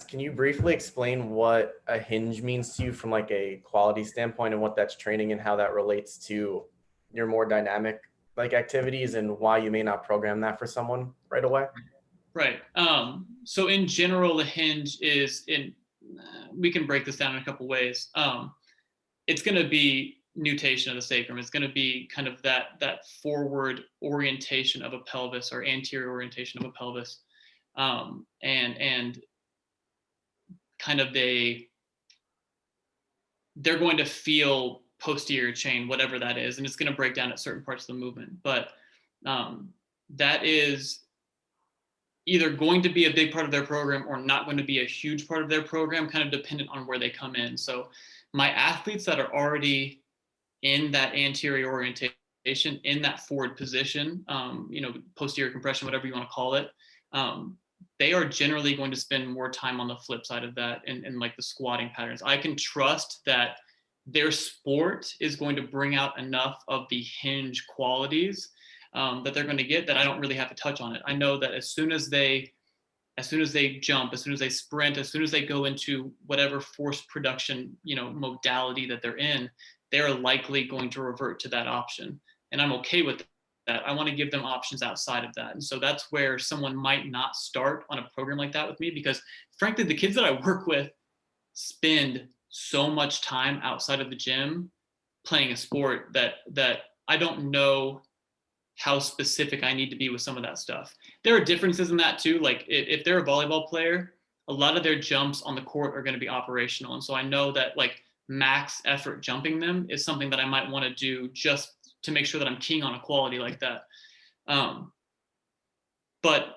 can you briefly explain what a hinge means to you from like a quality standpoint and what that's training and how that relates to your more dynamic like activities and why you may not program that for someone right away? Right. So in general, the hinge is we can break this down in a couple ways. It's going to be nutation of the sacrum. It's going to be kind of that forward orientation of a pelvis or anterior orientation of a pelvis, and kind of they're going to feel posterior chain, whatever that is, and it's going to break down at certain parts of the movement. But that is either going to be a big part of their program or not going to be a huge part of their program, kind of dependent on where they come in. So my athletes that are already in that anterior orientation, in that forward position, posterior compression, whatever you want to call it, they are generally going to spend more time on the flip side of that in like the squatting patterns. I can trust that their sport is going to bring out enough of the hinge qualities that they're going to get that I don't really have to touch on it. I know that as soon as they jump, as soon as they sprint, as soon as they go into whatever force production, modality that they're in, they're likely going to revert to that option. And I'm okay with that. I want to give them options outside of that. And so that's where someone might not start on a program like that with me, because frankly, the kids that I work with spend so much time outside of the gym playing a sport that I don't know how specific I need to be with some of that stuff. There are differences in that too. Like if they're a volleyball player, a lot of their jumps on the court are going to be operational. And so I know that like max effort jumping them is something that I might want to do just to make sure that I'm keying on a quality like that. But,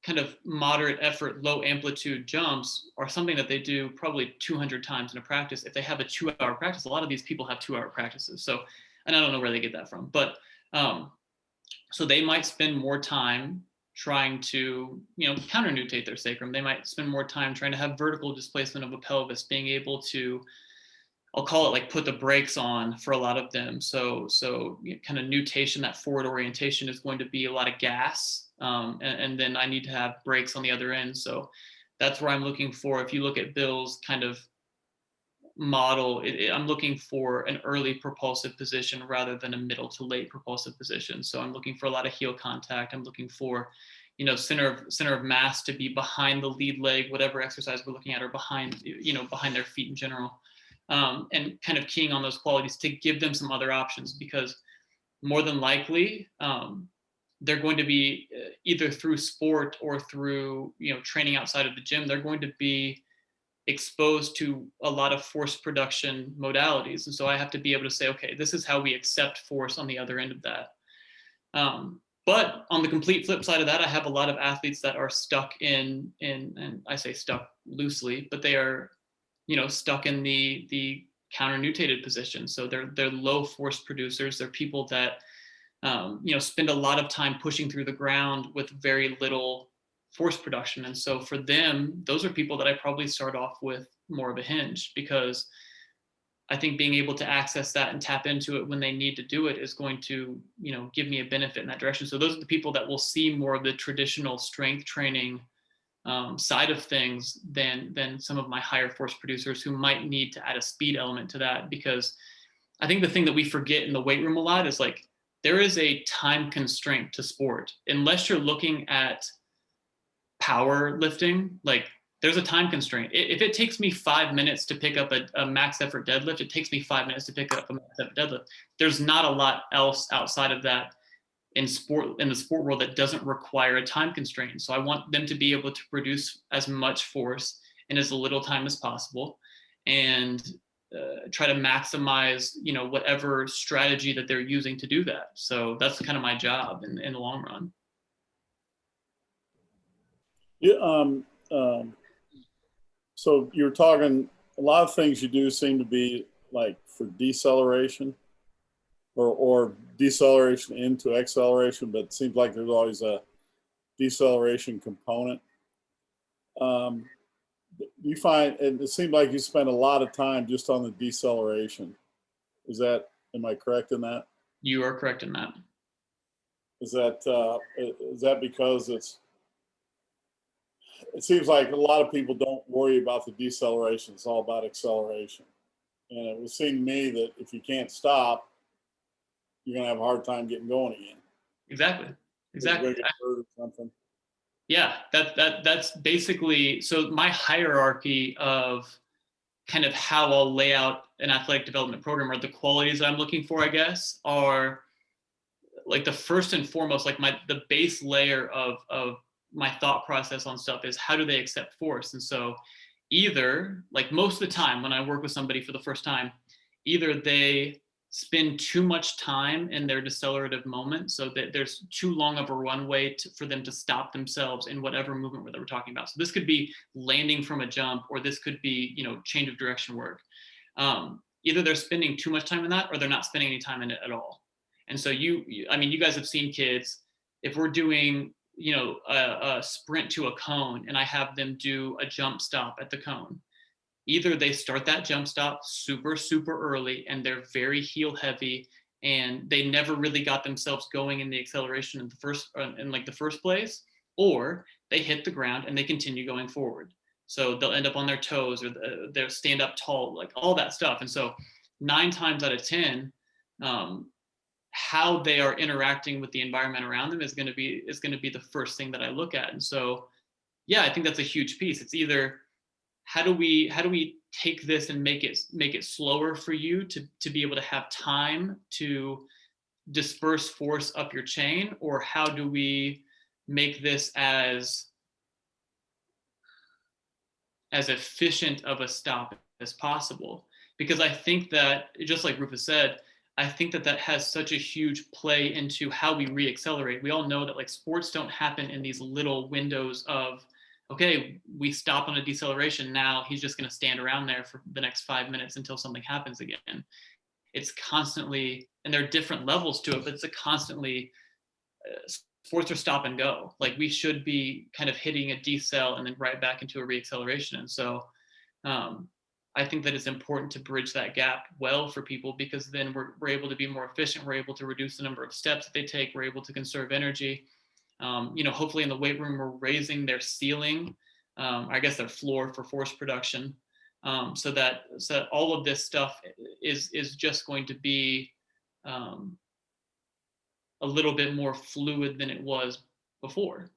kind of moderate effort, low amplitude jumps are something that they do probably 200 times in a practice. If they have a 2-hour practice, a lot of these people have 2-hour practices. So, and I don't know where they get that from, but so they might spend more time trying to, counter nutate their sacrum. They might spend more time trying to have vertical displacement of a pelvis, being able to, I'll call it like put the brakes on for a lot of them. So kind of nutation, that forward orientation is going to be a lot of gas. And then I need to have brakes on the other end. So that's where I'm looking for. If you look at Bill's kind of model, I'm looking for an early propulsive position rather than a middle to late propulsive position. So I'm looking for a lot of heel contact. I'm looking for, center of mass to be behind the lead leg, whatever exercise we're looking at, or behind their feet in general. And kind of keying on those qualities to give them some other options, because more than likely they're going to be either through sport or through training outside of the gym, they're going to be exposed to a lot of force production modalities. And so I have to be able to say, okay, this is how we accept force on the other end of that. But on the complete flip side of that, I have a lot of athletes that are stuck in and I say stuck loosely, but they are stuck in the counter nutated position. So they're low force producers. They're people that spend a lot of time pushing through the ground with very little force production. And so for them, those are people that I probably start off with more of a hinge, because I think being able to access that and tap into it when they need to do it is going to, give me a benefit in that direction. So those are the people that will see more of the traditional strength training side of things than some of my higher force producers who might need to add a speed element to that. Because I think the thing that we forget in the weight room a lot is like, there is a time constraint to sport. Unless you're looking at power lifting, like there's a time constraint. If it takes me 5 minutes to pick up a max effort deadlift, it takes me 5 minutes to pick up a max effort deadlift. There's not a lot else outside of that in the sport world that doesn't require a time constraint. So I want them to be able to produce as much force in as little time as possible, and try to maximize, whatever strategy that they're using to do that. So that's kind of my job in the long run. Yeah. So you're talking, a lot of things you do seem to be like for deceleration or deceleration into acceleration, but it seems like there's always a deceleration component. You find, and it seemed like you spend a lot of time just on the deceleration. Am I correct in that? You are correct in that. Is that because it seems like a lot of people don't worry about the deceleration. It's all about acceleration. And it would seem to me that if you can't stop, you're going to have a hard time getting going again. Exactly. Exactly. You're gonna get hurt or something. Yeah, that's basically, so my hierarchy of kind of how I'll lay out an athletic development program, or the qualities that I'm looking for, I guess, are like the first and foremost, like the base layer of my thought process on stuff is, how do they accept force? And so either, like most of the time when I work with somebody for the first time, either they spend too much time in their decelerative moment, so that there's too long of a runway for them to stop themselves in whatever movement that we're talking about. So this could be landing from a jump, or this could be, change of direction work. Either they're spending too much time in that, or they're not spending any time in it at all. And so you guys have seen kids, if we're doing, a sprint to a cone and I have them do a jump stop at the cone, either they start that jump stop super, super early and they're very heel heavy and they never really got themselves going in the acceleration in the first place, or they hit the ground and they continue going forward. So they'll end up on their toes, or they'll stand up tall, like all that stuff. And so 9 times out of 10, how they are interacting with the environment around them is going to be the first thing that I look at. And so, yeah, I think that's a huge piece. It's either how do we take this and make it slower for you to be able to have time to disperse force up your chain, or how do we make this as efficient of a stop as possible? Because I think that, just like Rufus said, I think that has such a huge play into how we reaccelerate. We all know that, like, sports don't happen in these little windows of, okay, we stop on a deceleration, now he's just going to stand around there for the next 5 minutes until something happens again. It's constantly, and there are different levels to it, but it's a constantly, sports are stop and go. Like, we should be kind of hitting a decel and then right back into a reacceleration. And so I think that it's important to bridge that gap well for people, because then we're able to be more efficient. We're able to reduce the number of steps that they take. We're able to conserve energy. Hopefully in the weight room, we're raising their ceiling, I guess their floor for force production, so that all of this stuff is just going to be a little bit more fluid than it was before.